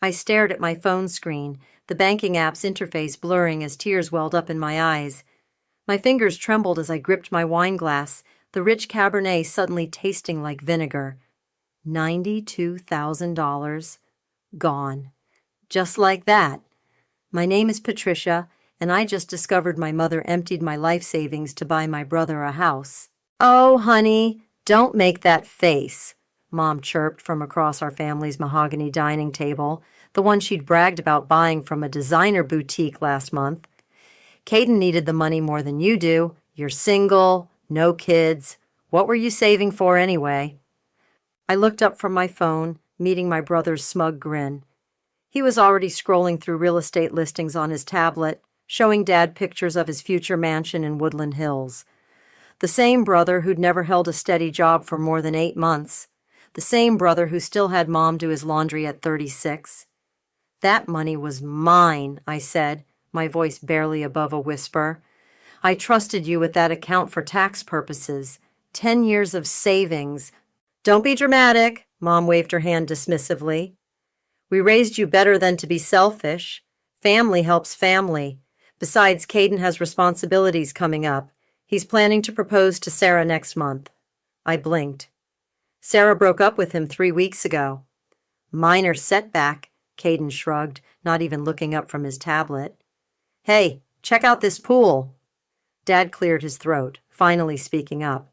I stared at my phone screen, the banking app's interface blurring as tears welled up in my eyes. My fingers trembled as I gripped my wine glass, the rich Cabernet suddenly tasting like vinegar. $92,000. Gone. Just like that. My name is Patricia, and I just discovered my mother emptied my life savings to buy my brother a house. Oh, honey, don't make that face, Mom chirped from across our family's mahogany dining table, the one she'd bragged about buying from a designer boutique last month. Caden needed the money more than you do. You're single, no kids. What were you saving for anyway? I looked up from my phone, meeting my brother's smug grin. He was already scrolling through real estate listings on his tablet, showing Dad pictures of his future mansion in Woodland Hills. The same brother who'd never held a steady job for more than 8 months. The same brother who still had Mom do his laundry at 36. That money was mine, I said, my voice barely above a whisper. I trusted you with that account for tax purposes. 10 years of savings. Don't be dramatic, Mom waved her hand dismissively. We raised you better than to be selfish. Family helps family. Besides, Caden has responsibilities coming up. He's planning to propose to Sarah next month. I blinked. Sarah broke up with him 3 weeks ago. Minor setback, Caden shrugged, not even looking up from his tablet. Hey, check out this pool. Dad cleared his throat, finally speaking up.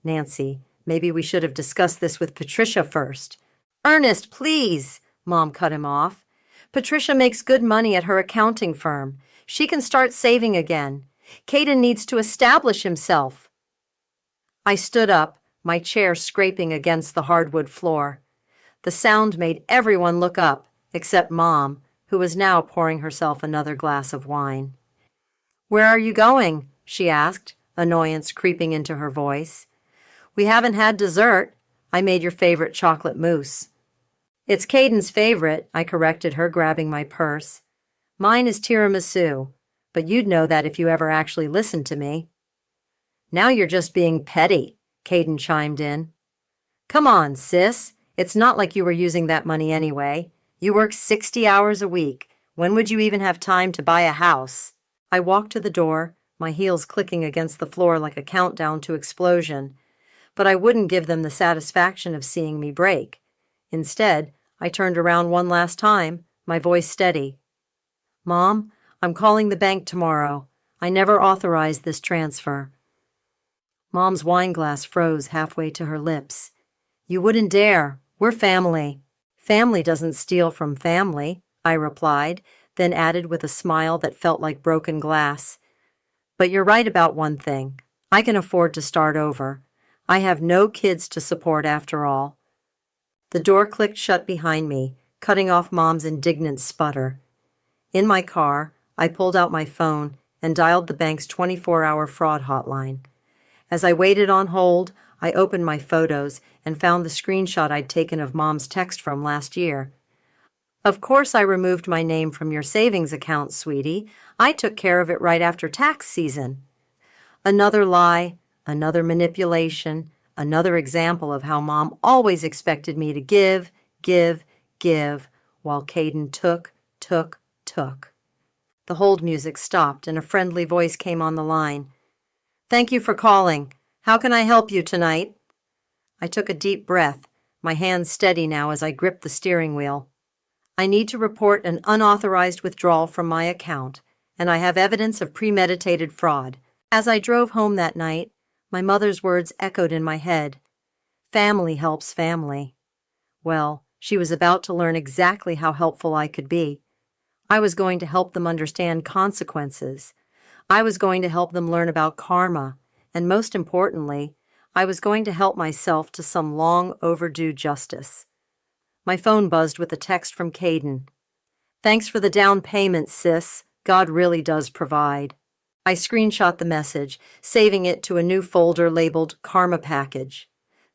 Nancy, maybe we should have discussed this with Patricia first. Ernest, please, Mom cut him off. Patricia makes good money at her accounting firm. She can start saving again. Caden needs to establish himself. I stood up, my chair scraping against the hardwood floor. The sound made everyone look up, except Mom, who was now pouring herself another glass of wine. Where are you going? She asked, annoyance creeping into her voice. We haven't had dessert. I made your favorite chocolate mousse. It's Caden's favorite, I corrected her, grabbing my purse. Mine is tiramisu, but you'd know that if you ever actually listened to me. Now you're just being petty, Caden chimed in. Come on, sis. It's not like you were using that money anyway. You work 60 hours a week. When would you even have time to buy a house? I walked to the door, my heels clicking against the floor like a countdown to explosion. But I wouldn't give them the satisfaction of seeing me break. Instead, I turned around one last time, my voice steady. Mom, I'm calling the bank tomorrow. I never authorized this transfer. Mom's wineglass froze halfway to her lips. You wouldn't dare. We're family. Family doesn't steal from family, I replied, then added with a smile that felt like broken glass. But you're right about one thing. I can afford to start over. I have no kids to support after all. The door clicked shut behind me, cutting off Mom's indignant sputter. In my car, I pulled out my phone and dialed the bank's 24-hour fraud hotline. As I waited on hold, I opened my photos and found the screenshot I'd taken of Mom's text from last year. Of course I removed my name from your savings account, sweetie. I took care of it right after tax season. Another lie, another manipulation, another example of how Mom always expected me to give, while Caden took. The hold music stopped and a friendly voice came on the line. Thank you for calling. How can I help you tonight? I took a deep breath, my hands steady now as I gripped the steering wheel. I need to report an unauthorized withdrawal from my account, and I have evidence of premeditated fraud. As I drove home that night, my mother's words echoed in my head. Family helps family. Well, she was about to learn exactly how helpful I could be. I was going to help them understand consequences. I was going to help them learn about karma, and most importantly, I was going to help myself to some long overdue justice. My phone buzzed with a text from Caden. Thanks for the down payment, sis. God really does provide. I screenshot the message, saving it to a new folder labeled Karma Package.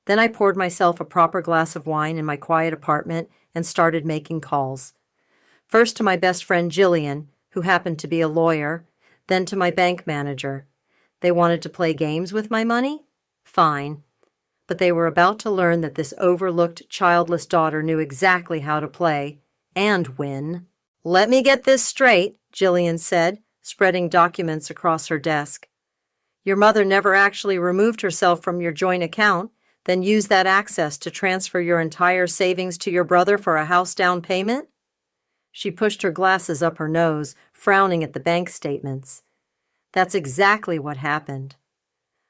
Then I poured myself a proper glass of wine in my quiet apartment and started making calls. First to my best friend Jillian, who happened to be a lawyer, then to my bank manager. They wanted to play games with my money? Fine. But they were about to learn that this overlooked, childless daughter knew exactly how to play, and win. Let me get this straight, Jillian said, spreading documents across her desk. Your mother never actually removed herself from your joint account, then used that access to transfer your entire savings to your brother for a house down payment? She pushed her glasses up her nose, frowning at the bank statements. That's exactly what happened.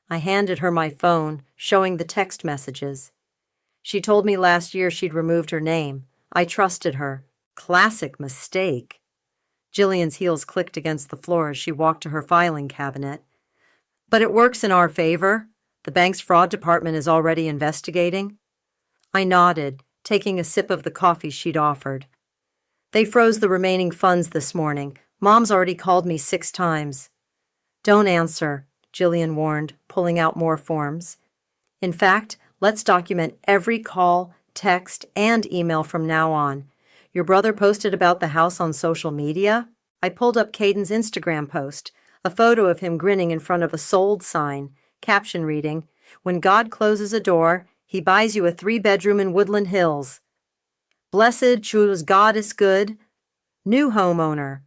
I handed her my phone, showing the text messages. She told me last year she'd removed her name. I trusted her. Classic mistake. Jillian's heels clicked against the floor as she walked to her filing cabinet. But it works in our favor. The bank's fraud department is already investigating. I nodded, taking a sip of the coffee she'd offered. They froze the remaining funds this morning. Mom's already called me 6 times. Don't answer, Jillian warned, pulling out more forms. In fact, let's document every call, text, and email from now on. Your brother posted about the house on social media? I pulled up Caden's Instagram post, a photo of him grinning in front of a sold sign, caption reading, "When God closes a door, he buys you a 3-bedroom in Woodland Hills. Blessed choose God is good. New homeowner."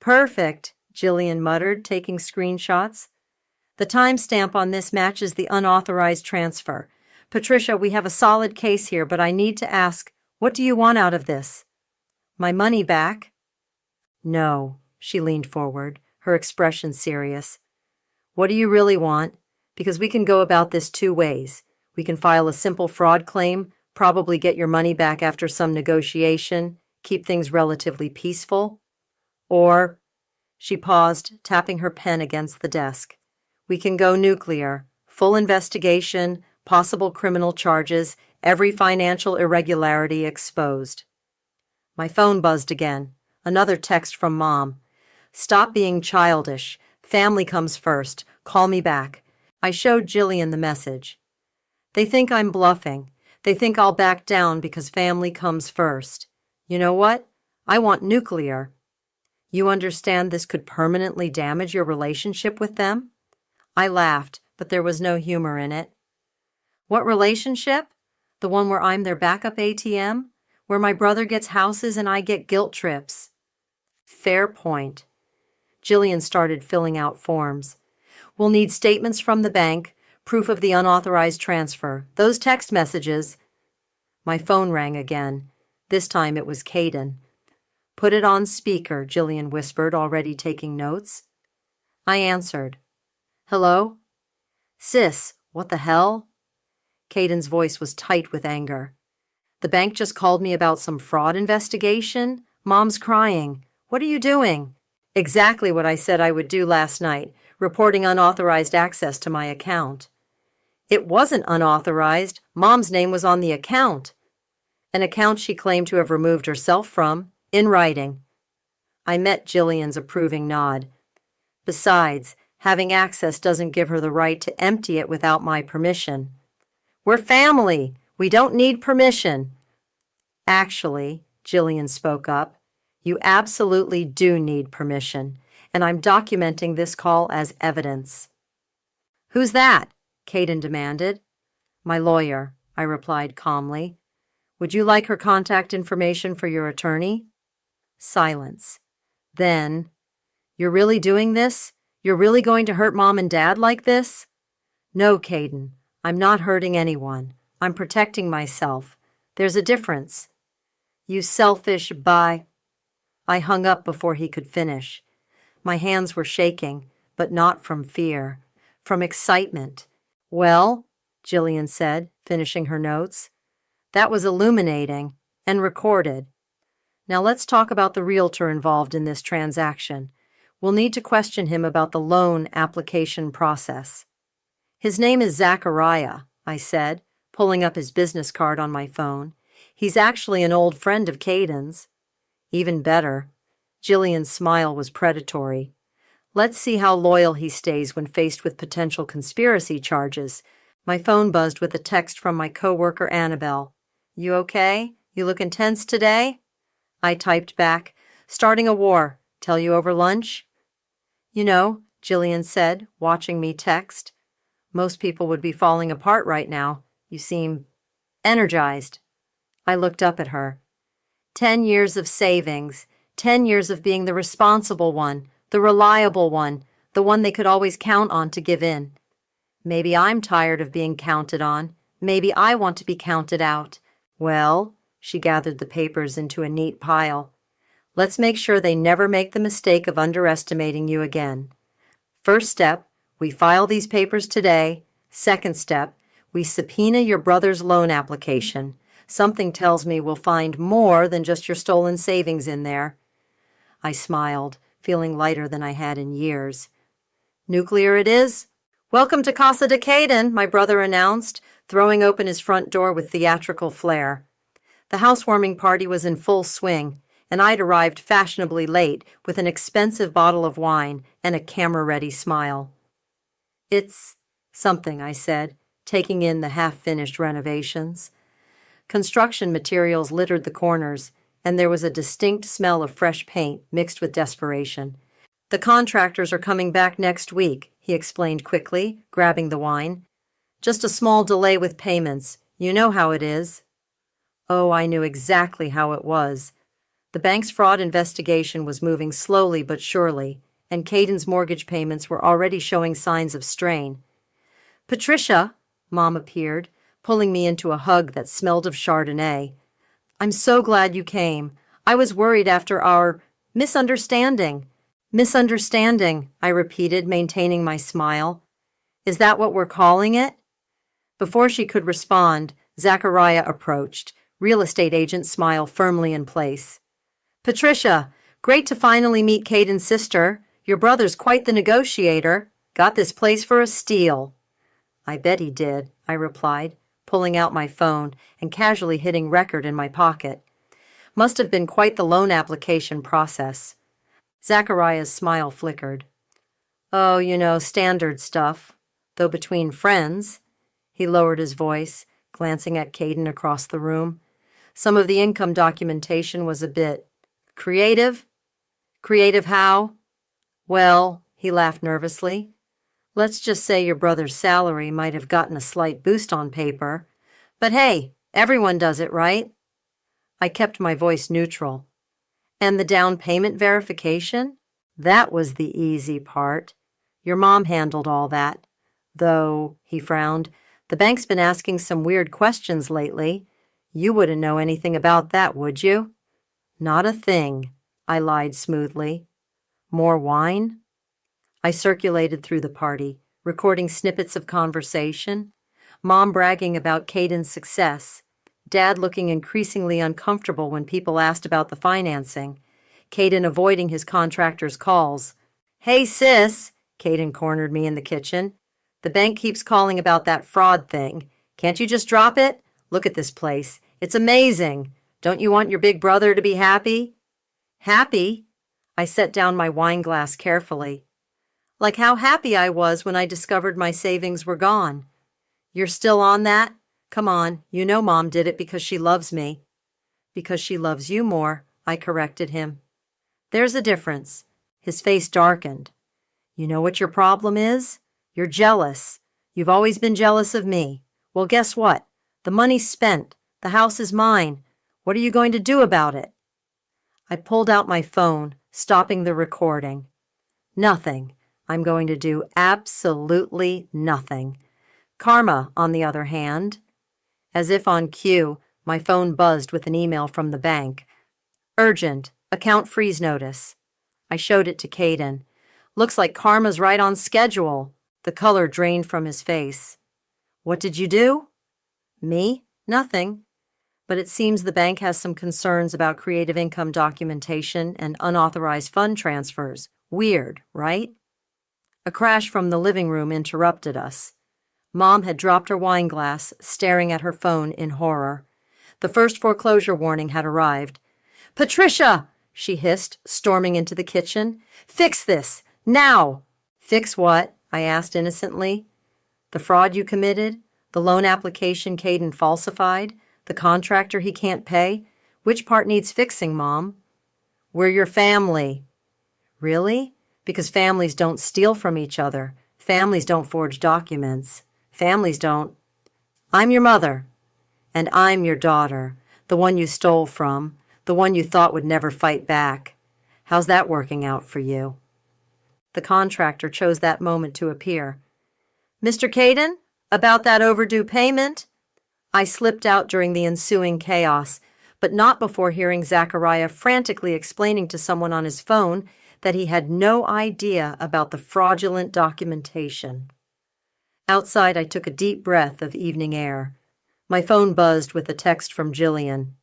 Perfect, Jillian muttered, taking screenshots. The timestamp on this matches the unauthorized transfer. Patricia, we have a solid case here, but I need to ask, what do you want out of this? My money back? No, she leaned forward, her expression serious. What do you really want? Because we can go about this 2 ways. We can file a simple fraud claim, probably get your money back after some negotiation, keep things relatively peaceful. Or, she paused, tapping her pen against the desk. We can go nuclear, full investigation, possible criminal charges, every financial irregularity exposed. My phone buzzed again. Another text from Mom. Stop being childish. Family comes first. Call me back. I showed Jillian the message. They think I'm bluffing. They think I'll back down because family comes first. You know what? I want nuclear. You understand this could permanently damage your relationship with them? I laughed, but there was no humor in it. What relationship? The one where I'm their backup ATM? Where my brother gets houses and I get guilt trips? Fair point. Jillian started filling out forms. We'll need statements from the bank, proof of the unauthorized transfer, those text messages. My phone rang again. This time it was Caden. Put it on speaker, Jillian whispered, already taking notes. I answered. Hello? Sis, what the hell? Caden's voice was tight with anger. The bank just called me about some fraud investigation. Mom's crying. What are you doing? Exactly what I said I would do last night, reporting unauthorized access to my account. It wasn't unauthorized. Mom's name was on the account. An account she claimed to have removed herself from, in writing. I met Jillian's approving nod. Besides, having access doesn't give her the right to empty it without my permission. We're family. We don't need permission. Actually, Jillian spoke up, you absolutely do need permission, and I'm documenting this call as evidence. Who's that? Caden demanded. My lawyer, I replied calmly. Would you like her contact information for your attorney? Silence. Then, you're really doing this? You're really going to hurt Mom and Dad like this? No, Caden, I'm not hurting anyone. I'm protecting myself. There's a difference. You selfish I hung up before he could finish. My hands were shaking, but not from fear, from excitement. Well, Jillian said, finishing her notes. That was illuminating and recorded. Now let's talk about the realtor involved in this transaction. We'll need to question him about the loan application process. His name is Zachariah, I said, pulling up his business card on my phone. He's actually an old friend of Caden's. Even better. Jillian's smile was predatory. Let's see how loyal he stays when faced with potential conspiracy charges. My phone buzzed with a text from my coworker Annabelle. You okay? You look intense today? I typed back, starting a war. Tell you over lunch? You know, Jillian said, watching me text. Most people would be falling apart right now. You seem energized. I looked up at her. 10 years of savings, 10 years of being the responsible one, the reliable one, the one they could always count on to give in. Maybe I'm tired of being counted on. Maybe I want to be counted out. Well, she gathered the papers into a neat pile. Let's make sure they never make the mistake of underestimating you again. First step, we file these papers today. Second step, we subpoena your brother's loan application. Something tells me we'll find more than just your stolen savings in there. I smiled, feeling lighter than I had in years. Nuclear it is. Welcome to Casa de Caden, my brother announced, throwing open his front door with theatrical flair. The housewarming party was in full swing, and I'd arrived fashionably late with an expensive bottle of wine and a camera-ready smile. It's something, I said, taking in the half-finished renovations. Construction materials littered the corners, and there was a distinct smell of fresh paint mixed with desperation. The contractors are coming back next week, he explained quickly, grabbing the wine. Just a small delay with payments. You know how it is. Oh, I knew exactly how it was. The bank's fraud investigation was moving slowly but surely, and Caden's mortgage payments were already showing signs of strain. Patricia, Mom appeared, pulling me into a hug that smelled of Chardonnay. I'm so glad you came. I was worried after our misunderstanding. Misunderstanding, I repeated, maintaining my smile. Is that what we're calling it? Before she could respond, Zachariah approached, real estate agent smile firmly in place. Patricia, great to finally meet Caden's sister. Your brother's quite the negotiator. Got this place for a steal. I bet he did, I replied, pulling out my phone and casually hitting record in my pocket. Must have been quite the loan application process. Zachariah's smile flickered. Oh, you know, standard stuff. Though between friends, he lowered his voice, glancing at Caden across the room. Some of the income documentation was a bit creative. Creative how? Well, he laughed nervously. Let's just say your brother's salary might have gotten a slight boost on paper. But hey, everyone does it, right? I kept my voice neutral. And the down payment verification? That was the easy part. Your mom handled all that. Though, he frowned, the bank's been asking some weird questions lately. You wouldn't know anything about that, would you? Not a thing, I lied smoothly. More wine? I circulated through the party, recording snippets of conversation. Mom bragging about Caden's success. Dad looking increasingly uncomfortable when people asked about the financing. Caden avoiding his contractor's calls. Hey, sis, Caden cornered me in the kitchen. The bank keeps calling about that fraud thing. Can't you just drop it? Look at this place. It's amazing. Don't you want your big brother to be happy? Happy? I set down my wine glass carefully. Like how happy I was when I discovered my savings were gone. You're still on that? Come on, you know Mom did it because she loves me. Because she loves you more, I corrected him. There's a difference. His face darkened. You know what your problem is? You're jealous. You've always been jealous of me. Well, guess what? The money's spent. The house is mine. What are you going to do about it? I pulled out my phone, stopping the recording. Nothing. I'm going to do absolutely nothing. Karma, on the other hand. As if on cue, my phone buzzed with an email from the bank. Urgent. Account freeze notice. I showed it to Caden. Looks like Karma's right on schedule. The color drained from his face. What did you do? Me? Nothing. But it seems the bank has some concerns about creative income documentation and unauthorized fund transfers. Weird, right? A crash from the living room interrupted us. Mom had dropped her wine glass, staring at her phone in horror. The first foreclosure warning had arrived. Patricia! She hissed, storming into the kitchen. Fix this! Now! Fix what? I asked innocently. The fraud you committed? The loan application Caden falsified? The contractor he can't pay? Which part needs fixing, Mom? We're your family. Really? Because families don't steal from each other. Families don't forge documents. Families don't. I'm your mother. And I'm your daughter, the one you stole from, The one you thought would never fight back. How's that working out for you? The contractor chose that moment to appear. Mr. Caden, about that overdue payment? I slipped out during the ensuing chaos, but not before hearing Zachariah frantically explaining to someone on his phone that he had no idea about the fraudulent documentation. Outside, I took a deep breath of evening air. My phone buzzed with a text from Jillian.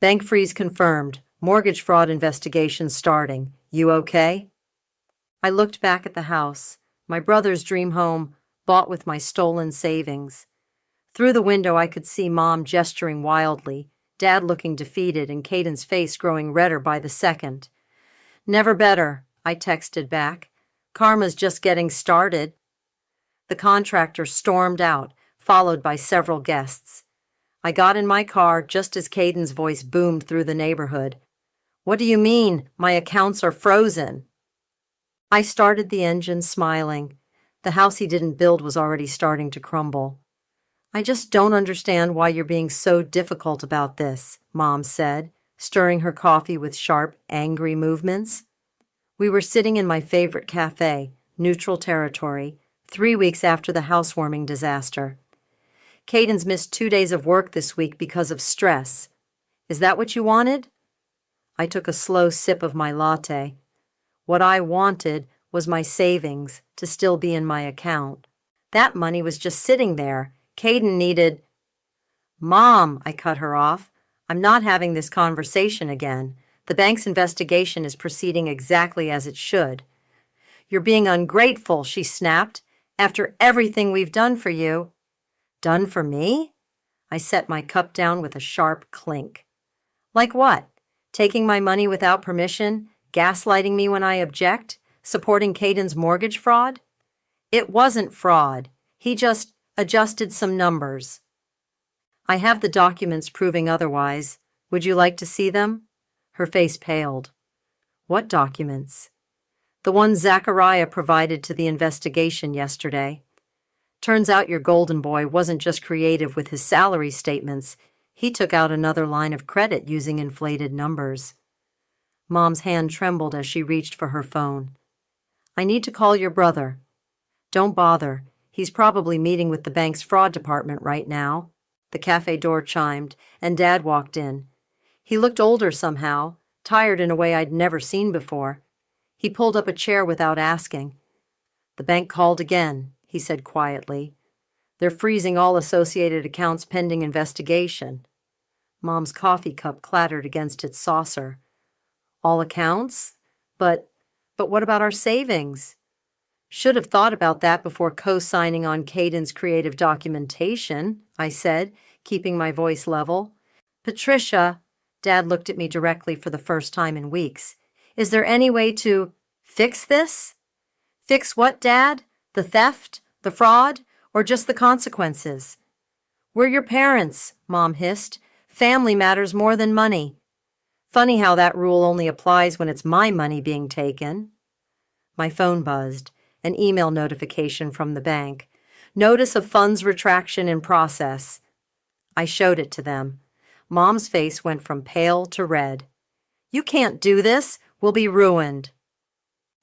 Bank freeze confirmed. Mortgage fraud investigation starting. You okay? I looked back at the house, my brother's dream home, bought with my stolen savings. Through the window, I could see Mom gesturing wildly, Dad looking defeated, and Caden's face growing redder by the second. Never better, I texted back. Karma's just getting started. The contractor stormed out, followed by several guests. I got in my car just as Caden's voice boomed through the neighborhood. What do you mean, my accounts are frozen? I started the engine, smiling. The house he didn't build was already starting to crumble. I just don't understand why you're being so difficult about this, Mom said, stirring her coffee with sharp, angry movements. We were sitting in my favorite cafe, Neutral Territory, 3 weeks after the housewarming disaster. Caden's missed 2 days of work this week because of stress. Is that what you wanted? I took a slow sip of my latte. What I wanted was my savings to still be in my account. That money was just sitting there. Caden needed... Mom, I cut her off. I'm not having this conversation again. The bank's investigation is proceeding exactly as it should. You're being ungrateful, she snapped. After everything we've done for you. Done for me? I set my cup down with a sharp clink. Like what? Taking my money without permission? Gaslighting me when I object? Supporting Caden's mortgage fraud? It wasn't fraud. He just adjusted some numbers. I have the documents proving otherwise. Would you like to see them? Her face paled. What documents? The ones Zachariah provided to the investigation yesterday. Turns out your golden boy wasn't just creative with his salary statements. He took out another line of credit using inflated numbers. Mom's hand trembled as she reached for her phone. I need to call your brother. Don't bother. He's probably meeting with the bank's fraud department right now. The cafe door chimed, and Dad walked in. He looked older somehow, tired in a way I'd never seen before. He pulled up a chair without asking. The bank called again, he said quietly. They're freezing all associated accounts pending investigation. Mom's coffee cup clattered against its saucer. All accounts? But what about our savings? Should have thought about that before co-signing on Caden's creative documentation, I said, keeping my voice level. Patricia, Dad looked at me directly for the first time in weeks. Is there any way to fix this? Fix what, Dad? The theft? The fraud? Or just the consequences? We're your parents, Mom hissed. Family matters more than money. Funny how that rule only applies when it's my money being taken. My phone buzzed. An email notification from the bank. Notice of funds retraction in process. I showed it to them. Mom's face went from pale to red. You can't do this. We'll be ruined.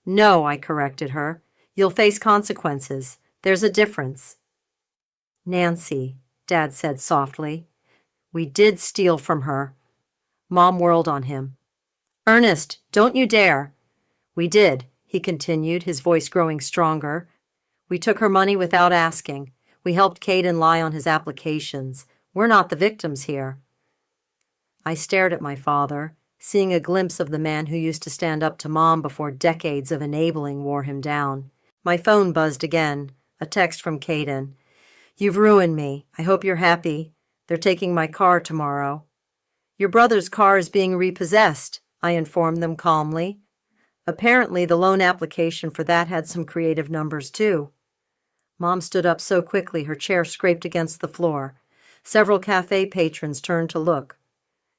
No, I corrected her. You'll face consequences. There's a difference. Nancy, Dad said softly. We did steal from her. Mom whirled on him. Ernest, don't you dare. We did, he continued, his voice growing stronger. We took her money without asking. We helped Caden lie on his applications. We're not the victims here. I stared at my father, seeing a glimpse of the man who used to stand up to Mom before decades of enabling wore him down. My phone buzzed again, a text from Caden. You've ruined me. I hope you're happy. They're taking my car tomorrow. Your brother's car is being repossessed, I informed them calmly. Apparently, the loan application for that had some creative numbers, too. Mom stood up so quickly her chair scraped against the floor. Several cafe patrons turned to look.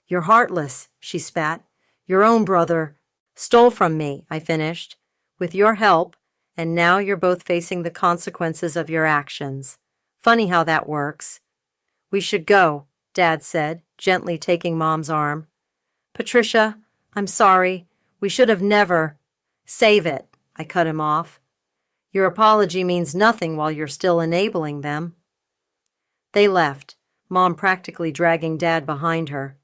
You're heartless, she spat. Your own brother stole from me, I finished, with your help, and now you're both facing the consequences of your actions. Funny how that works. We should go, Dad said, gently taking Mom's arm. Patricia, I'm sorry. We should have never. Save it, I cut him off. Your apology means nothing while you're still enabling them. They left, Mom practically dragging Dad behind her.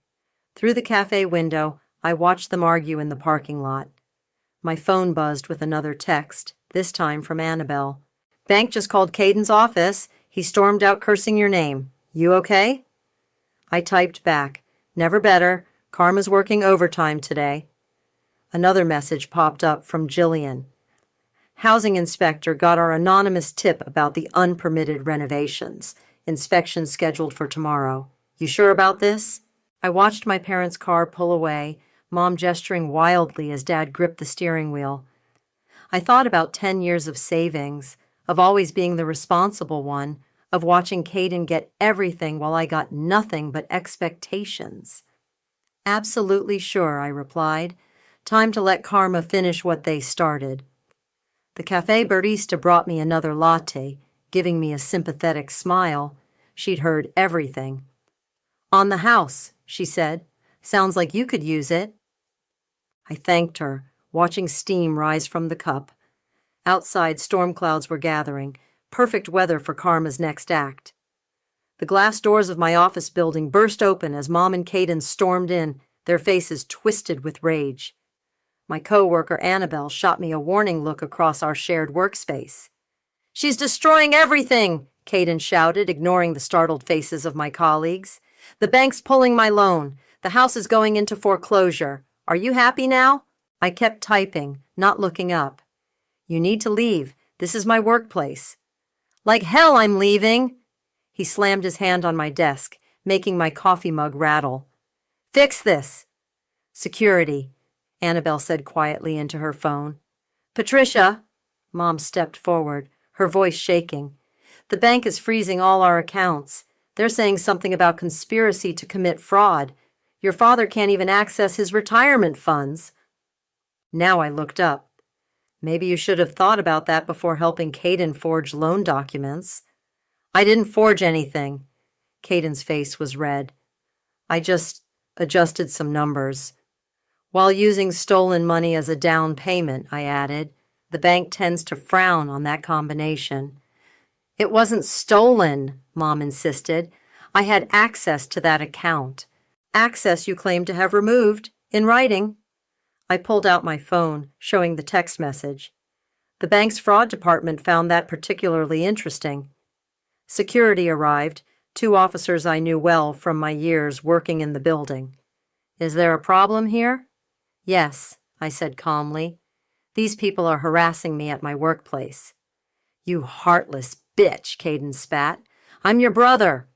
Through the cafe window, I watched them argue in the parking lot. My phone buzzed with another text, this time from Annabelle. Bank just called Caden's office. He stormed out cursing your name. You okay? I typed back, never better. Karma's working overtime today. Another message popped up from Jillian. Housing inspector got our anonymous tip about the unpermitted renovations. Inspection scheduled for tomorrow. You sure about this? I watched my parents' car pull away, Mom gesturing wildly as Dad gripped the steering wheel. I thought about 10 years of savings, of always being the responsible one, of watching Caden get everything while I got nothing but expectations. Absolutely sure, I replied. Time to let karma finish what they started. The cafe barista brought me another latte, giving me a sympathetic smile. She'd heard everything. On the house, she said. Sounds like you could use it. I thanked her, watching steam rise from the cup. Outside, storm clouds were gathering, perfect weather for karma's next act. The glass doors of my office building burst open as Mom and Caden stormed in, their faces twisted with rage. My co-worker Annabelle shot me a warning look across our shared workspace. She's destroying everything, Caden shouted, ignoring the startled faces of my colleagues. The bank's pulling my loan. The house is going into foreclosure. Are you happy now? I kept typing, not looking up. You need to leave. This is my workplace. Like hell I'm leaving. He slammed his hand on my desk, making my coffee mug rattle. Fix this. Security, Annabelle said quietly into her phone. Patricia, Mom stepped forward, her voice shaking. The bank is freezing all our accounts. They're saying something about conspiracy to commit fraud. Your father can't even access his retirement funds. Now I looked up. Maybe you should have thought about that before helping Caden forge loan documents. I didn't forge anything. Caden's face was red. I just adjusted some numbers. While using stolen money as a down payment, I added. The bank tends to frown on that combination. It wasn't stolen, Mom insisted. I had access to that account. Access you claim to have removed, in writing. I pulled out my phone, showing the text message. The bank's fraud department found that particularly interesting. Security arrived, 2 officers I knew well from my years working in the building. Is there a problem here? Yes, I said calmly. These people are harassing me at my workplace. You heartless bitch, Caden spat. I'm your brother.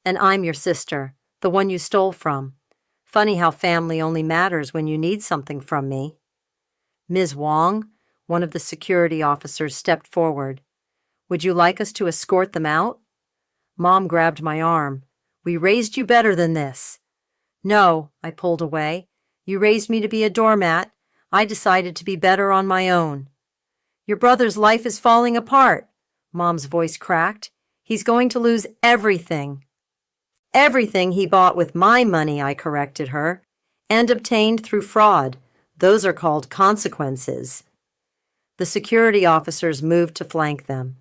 And I'm your sister, the one you stole from. Funny how family only matters when you need something from me. Ms. Wong, one of the security officers, stepped forward. Would you like us to escort them out? Mom grabbed my arm. We raised you better than this. No, I pulled away. You raised me to be a doormat. I decided to be better on my own. Your brother's life is falling apart, Mom's voice cracked. He's going to lose everything. Everything he bought with my money, I corrected her, and obtained through fraud. Those are called consequences. The security officers moved to flank them.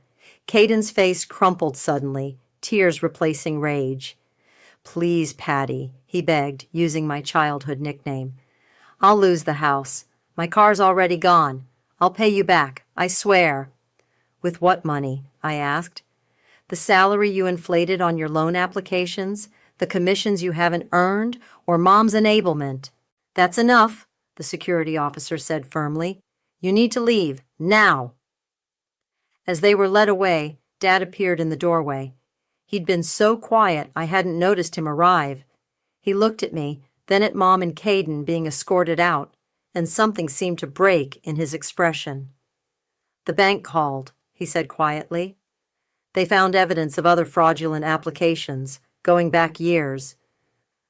Caden's face crumpled suddenly, tears replacing rage. Please, Patty, he begged, using my childhood nickname. I'll lose the house. My car's already gone. I'll pay you back, I swear. With what money? I asked. The salary you inflated on your loan applications, the commissions you haven't earned, or Mom's enablement. That's enough, the security officer said firmly. You need to leave, now. As they were led away, Dad appeared in the doorway. He'd been so quiet I hadn't noticed him arrive. He looked at me, then at Mom and Caden being escorted out, and something seemed to break in his expression. The bank called, he said quietly. They found evidence of other fraudulent applications, going back years.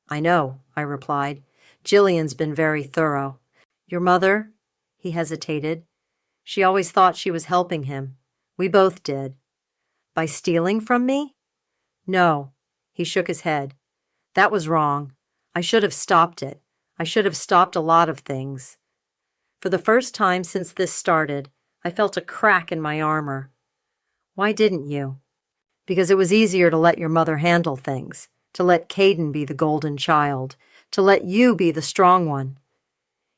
I know, I replied. Jillian's been very thorough. Your mother? He hesitated. She always thought she was helping him. We both did. By stealing from me? No. He shook his head. That was wrong. I should have stopped it. I should have stopped a lot of things. For the first time since this started, I felt a crack in my armor. Why didn't you? Because it was easier to let your mother handle things, to let Caden be the golden child, to let you be the strong one.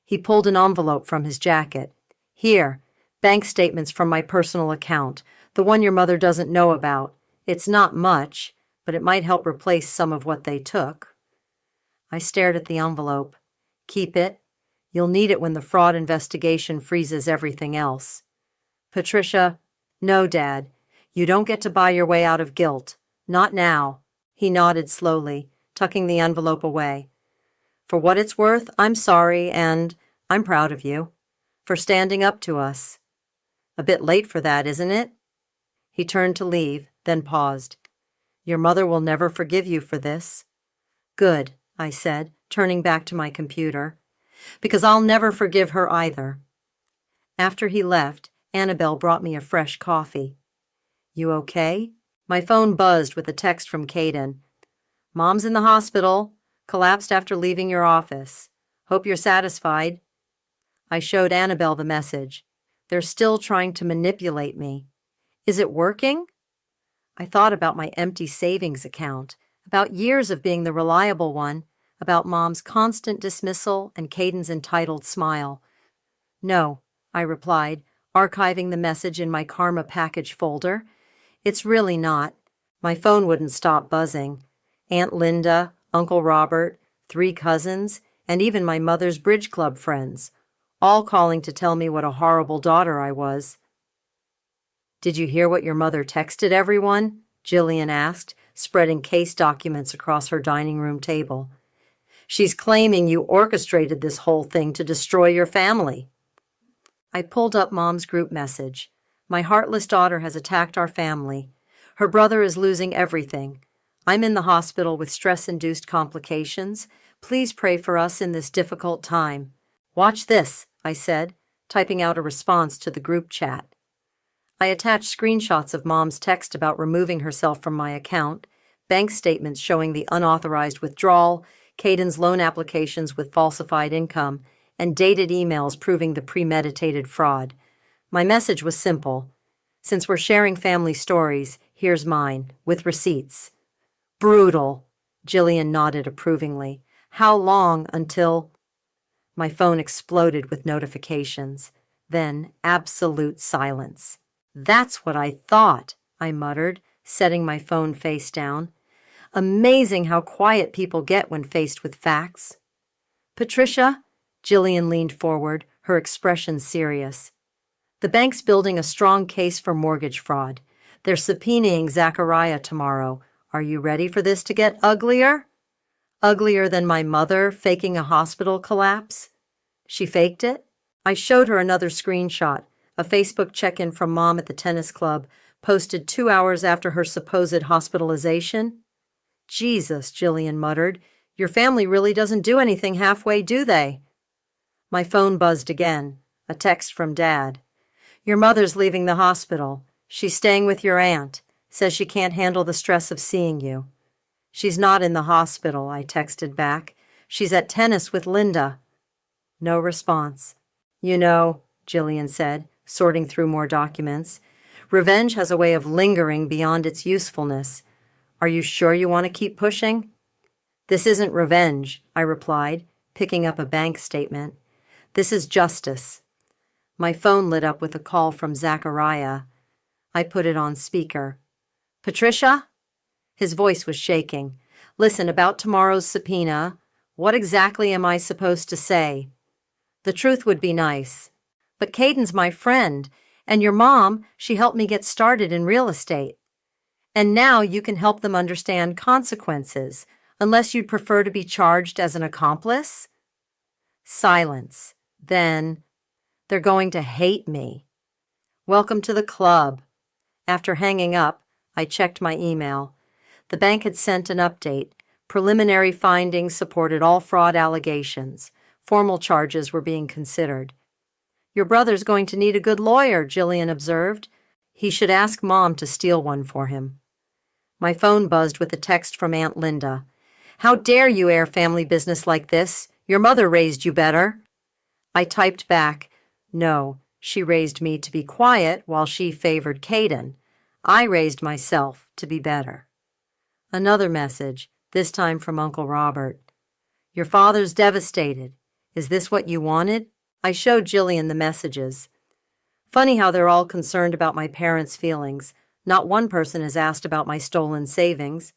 He pulled an envelope from his jacket. Here, bank statements from my personal account, the one your mother doesn't know about. It's not much, but it might help replace some of what they took. I stared at the envelope. Keep it. You'll need it when the fraud investigation freezes everything else. Patricia, no, Dad. You don't get to buy your way out of guilt. Not now. He nodded slowly, tucking the envelope away. For what it's worth, I'm sorry, and I'm proud of you. For standing up to us. A bit late for that, isn't it? He turned to leave, then paused. Your mother will never forgive you for this. Good, I said, turning back to my computer. Because I'll never forgive her either. After he left, Annabelle brought me a fresh coffee. You okay? My phone buzzed with a text from Caden. Mom's in the hospital. Collapsed after leaving your office. Hope you're satisfied. I showed Annabelle the message. They're still trying to manipulate me. Is it working? I thought about my empty savings account, about years of being the reliable one, about Mom's constant dismissal and Caden's entitled smile. No, I replied, archiving the message in my karma package folder. It's really not. My phone wouldn't stop buzzing. Aunt Linda, Uncle Robert, 3 cousins, and even my mother's bridge club friends, all calling to tell me what a horrible daughter I was. Did you hear what your mother texted everyone? Jillian asked, spreading case documents across her dining room table. She's claiming you orchestrated this whole thing to destroy your family. I pulled up Mom's group message. My heartless daughter has attacked our family. Her brother is losing everything. I'm in the hospital with stress-induced complications. Please pray for us in this difficult time. Watch this, I said, typing out a response to the group chat. I attached screenshots of Mom's text about removing herself from my account, bank statements showing the unauthorized withdrawal, Caden's loan applications with falsified income, and dated emails proving the premeditated fraud. My message was simple. Since we're sharing family stories, here's mine, with receipts. Brutal, Jillian nodded approvingly. How long until... My phone exploded with notifications. Then absolute silence. That's what I thought, I muttered, setting my phone face down. Amazing how quiet people get when faced with facts. Patricia, Jillian leaned forward, her expression serious. The bank's building a strong case for mortgage fraud. They're subpoenaing Zachariah tomorrow. Are you ready for this to get uglier? Uglier than my mother faking a hospital collapse? She faked it? I showed her another screenshot, a Facebook check-in from Mom at the tennis club, posted 2 hours after her supposed hospitalization. Jesus, Jillian muttered. Your family really doesn't do anything halfway, do they? My phone buzzed again, a text from Dad. Your mother's leaving the hospital. She's staying with your aunt. Says she can't handle the stress of seeing you. She's not in the hospital, I texted back. She's at tennis with Linda. No response. You know, Jillian said, sorting through more documents, revenge has a way of lingering beyond its usefulness. Are you sure you want to keep pushing? This isn't revenge, I replied, picking up a bank statement. This is justice. My phone lit up with a call from Zachariah. I put it on speaker. Patricia? His voice was shaking. Listen, about tomorrow's subpoena, what exactly am I supposed to say? The truth would be nice. But Caden's my friend, and your mom, she helped me get started in real estate. And now you can help them understand consequences, unless you'd prefer to be charged as an accomplice? Silence. Then, they're going to hate me. Welcome to the club. After hanging up, I checked my email. The bank had sent an update. Preliminary findings supported all fraud allegations. Formal charges were being considered. Your brother's going to need a good lawyer, Jillian observed. He should ask Mom to steal one for him. My phone buzzed with a text from Aunt Linda. How dare you air family business like this? Your mother raised you better." I typed back, "No, she raised me to be quiet while she favored Caden. I raised myself to be better." Another message, this time from Uncle Robert. "Your father's devastated. Is this what you wanted?" I showed Jillian the messages. Funny how they're all concerned about my parents' feelings. Not one person has asked about my stolen savings.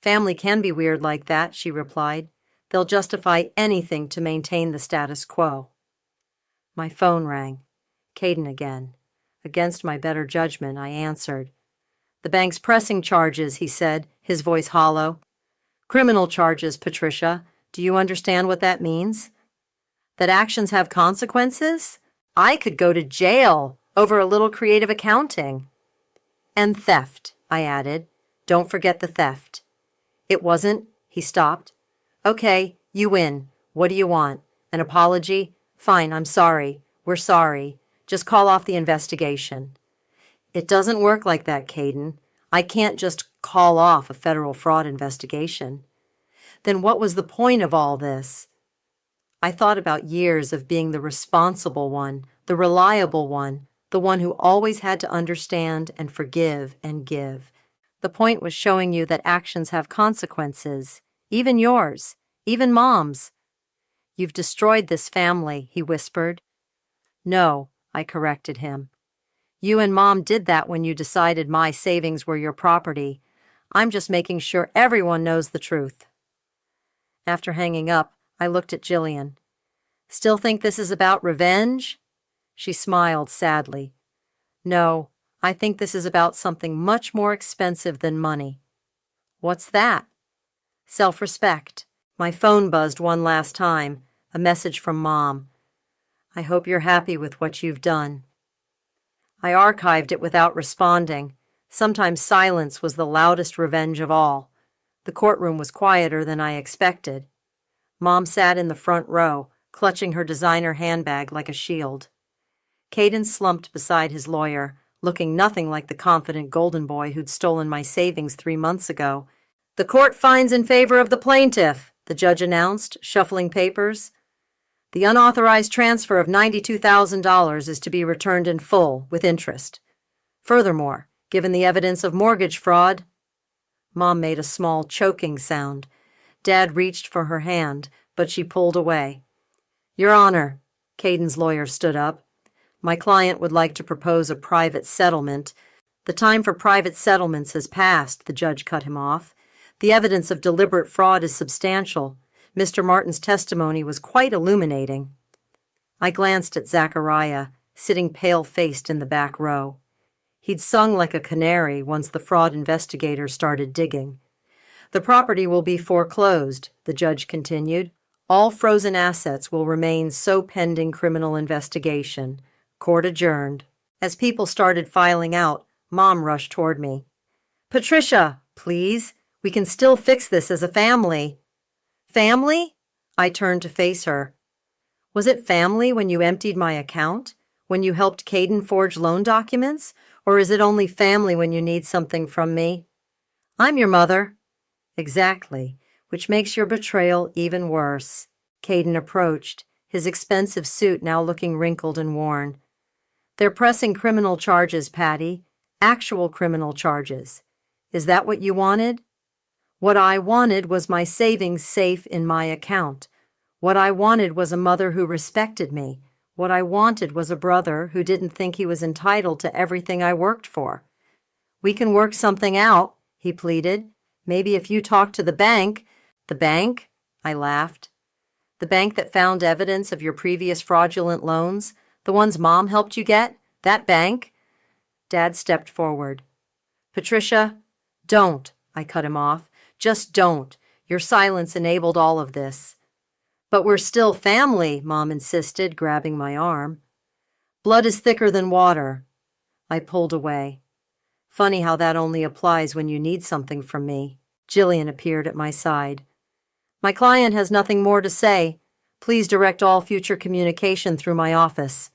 "Family can be weird like that," she replied. "They'll justify anything to maintain the status quo." My phone rang. Caden again. Against my better judgment, I answered. "The bank's pressing charges," he said, his voice hollow. "Criminal charges, Patricia. Do you understand what that means? That actions have consequences? I could go to jail over a little creative accounting." "And theft," I added. "Don't forget the theft." "It wasn't." He stopped. "Okay, you win. What do you want? An apology? Fine, I'm sorry. We're sorry. Just call off the investigation." "It doesn't work like that, Caden. I can't just call off a federal fraud investigation." "Then what was the point of all this?" I thought about years of being the responsible one, the reliable one, the one who always had to understand and forgive and give. The point was showing you that actions have consequences, even yours, even Mom's. "You've destroyed this family," he whispered. "No," I corrected him. "You and Mom did that when you decided my savings were your property. I'm just making sure everyone knows the truth." After hanging up, I looked at Jillian. "Still think this is about revenge?" She smiled sadly. "No, I think this is about something much more expensive than money." "What's that?" "Self-respect." My phone buzzed one last time, a message from Mom. "I hope you're happy with what you've done." I archived it without responding. Sometimes silence was the loudest revenge of all. The courtroom was quieter than I expected. Mom sat in the front row, clutching her designer handbag like a shield. Caden slumped beside his lawyer, looking nothing like the confident golden boy who'd stolen my savings 3 months ago. "The court finds in favor of the plaintiff," the judge announced, shuffling papers. "The unauthorized transfer of $92,000 is to be returned in full, with interest. Furthermore, given the evidence of mortgage fraud—" Mom made a small choking sound. Dad reached for her hand, but she pulled away. "Your Honor," Caden's lawyer stood up. "My client would like to propose a private settlement." "The time for private settlements has passed," the judge cut him off. "The evidence of deliberate fraud is substantial. Mr. Martin's testimony was quite illuminating." I glanced at Zachariah, sitting pale-faced in the back row. He'd sung like a canary once the fraud investigators started digging. "The property will be foreclosed," the judge continued. "All frozen assets will remain so pending criminal investigation. Court adjourned." As people started filing out, Mom rushed toward me. "Patricia, please. We can still fix this as a family." "Family?" I turned to face her. "Was it family when you emptied my account? When you helped Caden forge loan documents? Or is it only family when you need something from me?" "I'm your mother." "Exactly, which makes your betrayal even worse." Caden approached, his expensive suit now looking wrinkled and worn. "They're pressing criminal charges, Patty. Actual criminal charges. Is that what you wanted?" "What I wanted was my savings safe in my account. What I wanted was a mother who respected me. What I wanted was a brother who didn't think he was entitled to everything I worked for." "We can work something out," he pleaded. "Maybe if you talk to the bank." "The bank?" I laughed. "The bank that found evidence of your previous fraudulent loans? The ones Mom helped you get? That bank?" Dad stepped forward. "Patricia, don't," I cut him off. "Just don't. Your silence enabled all of this." "But we're still family," Mom insisted, grabbing my arm. "Blood is thicker than water." I pulled away. Funny how that only applies when you need something from me. Jillian appeared at my side. "My client has nothing more to say. Please direct all future communication through my office."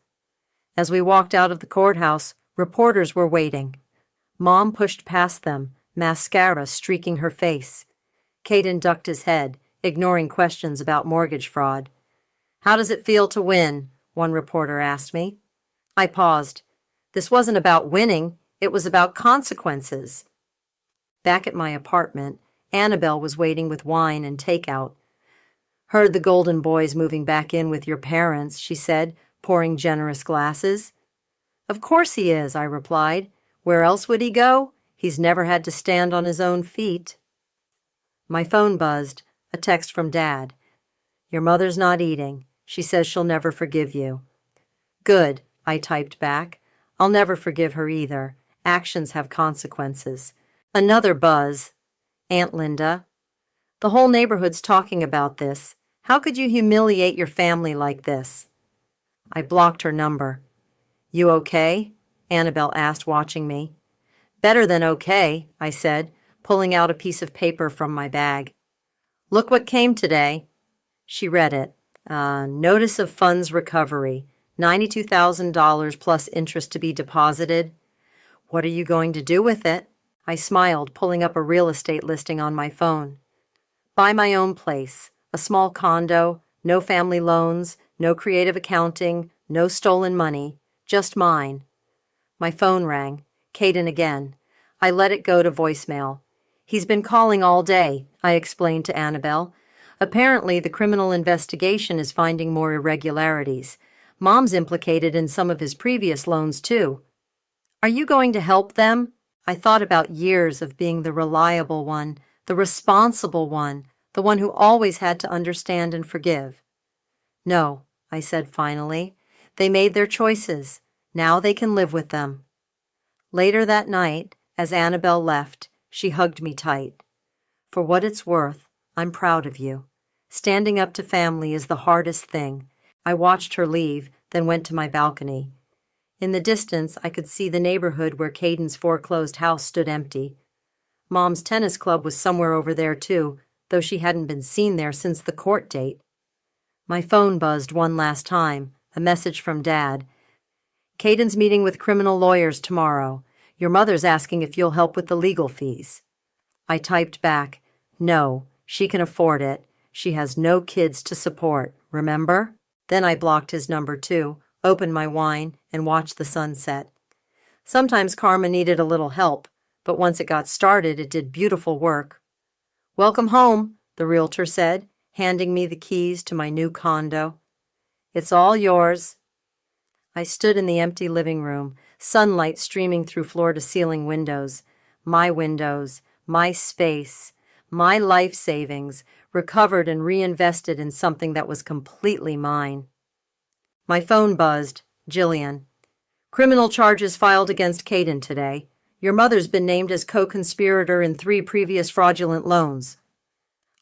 As we walked out of the courthouse, reporters were waiting. Mom pushed past them, mascara streaking her face. Caden ducked his head, ignoring questions about mortgage fraud. "How does it feel to win?" one reporter asked me. I paused. This wasn't about winning, it was about consequences. Back at my apartment, Annabelle was waiting with wine and takeout. "Heard the Golden Boy's moving back in with your parents," she said, pouring generous glasses. "Of course he is," I replied. "Where else would he go? He's never had to stand on his own feet." My phone buzzed, a text from Dad. "Your mother's not eating. She says she'll never forgive you." "Good," I typed back. "I'll never forgive her either. Actions have consequences." Another buzz. "Aunt Linda, the whole neighborhood's talking about this. How could you humiliate your family like this?" I blocked her number. "You okay?" Annabelle asked, watching me. "Better than okay," I said, pulling out a piece of paper from my bag. "Look what came today." She read it. Notice of funds recovery, $92,000 plus interest to be deposited. "What are you going to do with it?" I smiled, pulling up a real estate listing on my phone. "Buy my own place, a small condo, no family loans, no creative accounting, no stolen money, just mine." My phone rang. Caden again. I let it go to voicemail. "He's been calling all day," I explained to Annabelle. "Apparently, the criminal investigation is finding more irregularities. Mom's implicated in some of his previous loans, too." "Are you going to help them?" I thought about years of being the reliable one, the responsible one, the one who always had to understand and forgive. "No," I said finally. "They made their choices. Now they can live with them." Later that night, as Annabelle left, she hugged me tight. "For what it's worth, I'm proud of you. Standing up to family is the hardest thing." I watched her leave, then went to my balcony. In the distance, I could see the neighborhood where Caden's foreclosed house stood empty. Mom's tennis club was somewhere over there, too, though she hadn't been seen there since the court date. My phone buzzed one last time, a message from Dad. "Caden's meeting with criminal lawyers tomorrow. Your mother's asking if you'll help with the legal fees." I typed back, "No, she can afford it. She has no kids to support, remember?" Then I blocked his number too, opened my wine, and watched the sunset. Sometimes karma needed a little help, but once it got started, it did beautiful work. "Welcome home," the realtor said, handing me the keys to my new condo. "It's all yours." I stood in the empty living room, sunlight streaming through floor-to-ceiling windows. My windows, my space, my life savings, recovered and reinvested in something that was completely mine. My phone buzzed. Jillian. "Criminal charges filed against Caden today. Your mother's been named as co-conspirator in 3 previous fraudulent loans."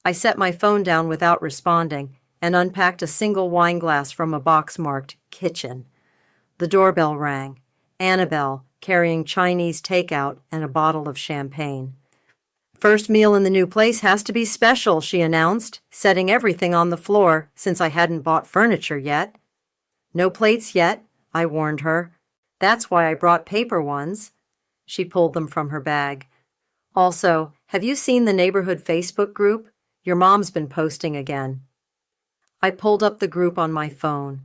I set my phone down without responding and unpacked a single wine glass from a box marked kitchen. The doorbell rang. Annabelle, carrying Chinese takeout and a bottle of champagne. "First meal in the new place has to be special," she announced, setting everything on the floor since I hadn't bought furniture yet. "No plates yet," I warned her. "That's why I brought paper ones." She pulled them from her bag. "Also, have you seen the neighborhood Facebook group? Your mom's been posting again." I pulled up the group on my phone.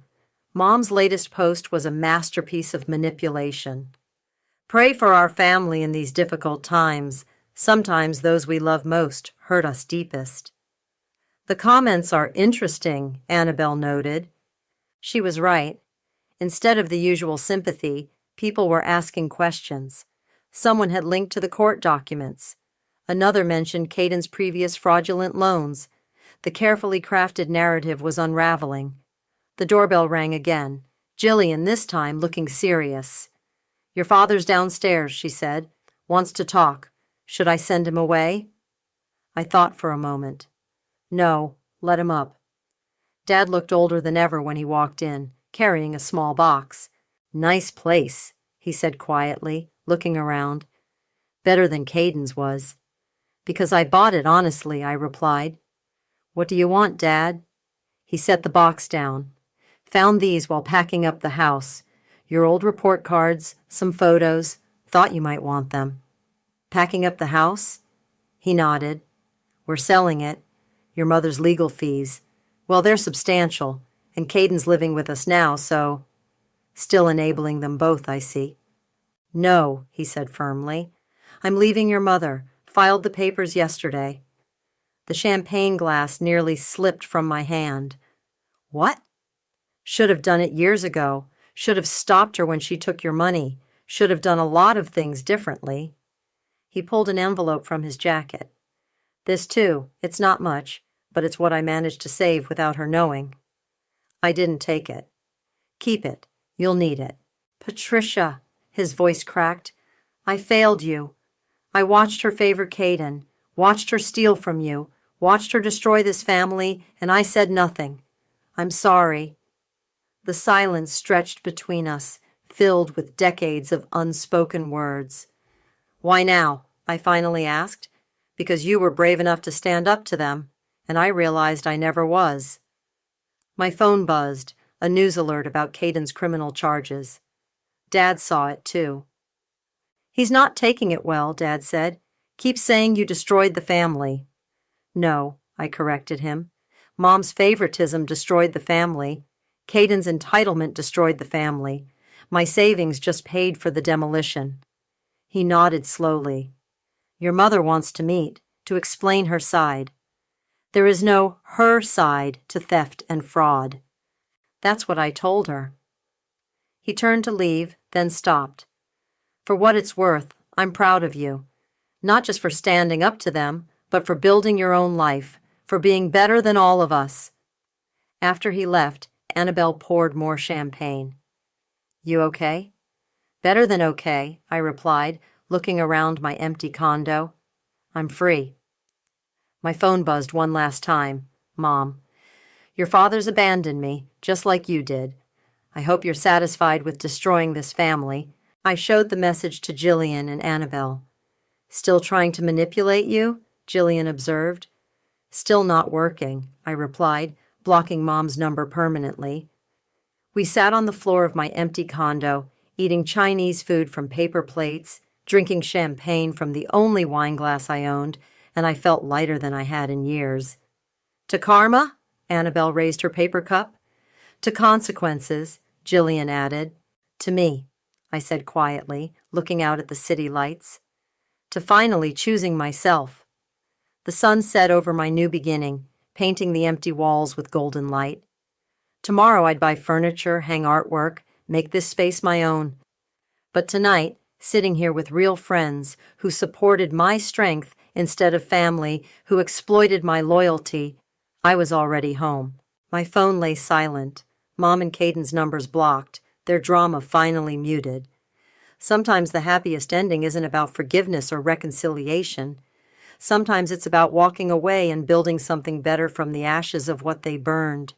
Mom's latest post was a masterpiece of manipulation. "Pray for our family in these difficult times. Sometimes those we love most hurt us deepest." "The comments are interesting," Annabelle noted. She was right. Instead of the usual sympathy, people were asking questions. Someone had linked to the court documents. Another mentioned Caden's previous fraudulent loans. The carefully crafted narrative was unraveling. The doorbell rang again. Jillian, this time, looking serious. "Your father's downstairs," she said. "Wants to talk. Should I send him away?" I thought for a moment. "No, let him up." Dad looked older than ever when he walked in, carrying a small box. "Nice place," he said quietly, looking around. "Better than Caden's was." "Because I bought it honestly," I replied. "What do you want, Dad?" He set the box down. "Found these while packing up the house. Your old report cards, some photos. Thought you might want them." "Packing up the house?" He nodded. "We're selling it. Your mother's legal fees. Well, they're substantial, and Caden's living with us now, so... Still enabling them both, I see. No, he said firmly. I'm leaving your mother. Filed the papers yesterday. The champagne glass nearly slipped from my hand. What? Should have done it years ago. Should have stopped her when she took your money. Should have done a lot of things differently. He pulled an envelope from his jacket. This, too. It's not much, but it's what I managed to save without her knowing. I didn't take it. Keep it. You'll need it. Patricia, his voice cracked. I failed you. I watched her favor Caden, watched her steal from you, watched her destroy this family, and I said nothing. I'm sorry. The silence stretched between us, filled with decades of unspoken words. Why now? I finally asked. Because you were brave enough to stand up to them, and I realized I never was. My phone buzzed, a news alert about Caden's criminal charges. Dad saw it, too. He's not taking it well, Dad said. Keep saying you destroyed the family. No, I corrected him. Mom's favoritism destroyed the family. Caden's entitlement destroyed the family. My savings just paid for the demolition. He nodded slowly. Your mother wants to meet, to explain her side. There is no her side to theft and fraud. That's what I told her. He turned to leave, then stopped. For what it's worth, I'm proud of you. Not just for standing up to them, but for building your own life, for being better than all of us. After he left, Annabelle poured more champagne. You okay? Better than okay, I replied, looking around my empty condo. I'm free. My phone buzzed one last time. Mom. Your father's abandoned me, just like you did. I hope you're satisfied with destroying this family. I showed the message to Jillian and Annabelle. Still trying to manipulate you? Jillian observed. Still not working, I replied, blocking Mom's number permanently. We sat on the floor of my empty condo, eating Chinese food from paper plates, drinking champagne from the only wine glass I owned, and I felt lighter than I had in years. To karma? Annabelle raised her paper cup. To consequences, Jillian added. To me, I said quietly, looking out at the city lights. To finally choosing myself. The sun set over my new beginning, painting the empty walls with golden light. Tomorrow I'd buy furniture, hang artwork, make this space my own. But tonight, sitting here with real friends who supported my strength instead of family who exploited my loyalty, I was already home. My phone lay silent, Mom and Caden's numbers blocked, their drama finally muted. Sometimes the happiest ending isn't about forgiveness or reconciliation. Sometimes it's about walking away and building something better from the ashes of what they burned.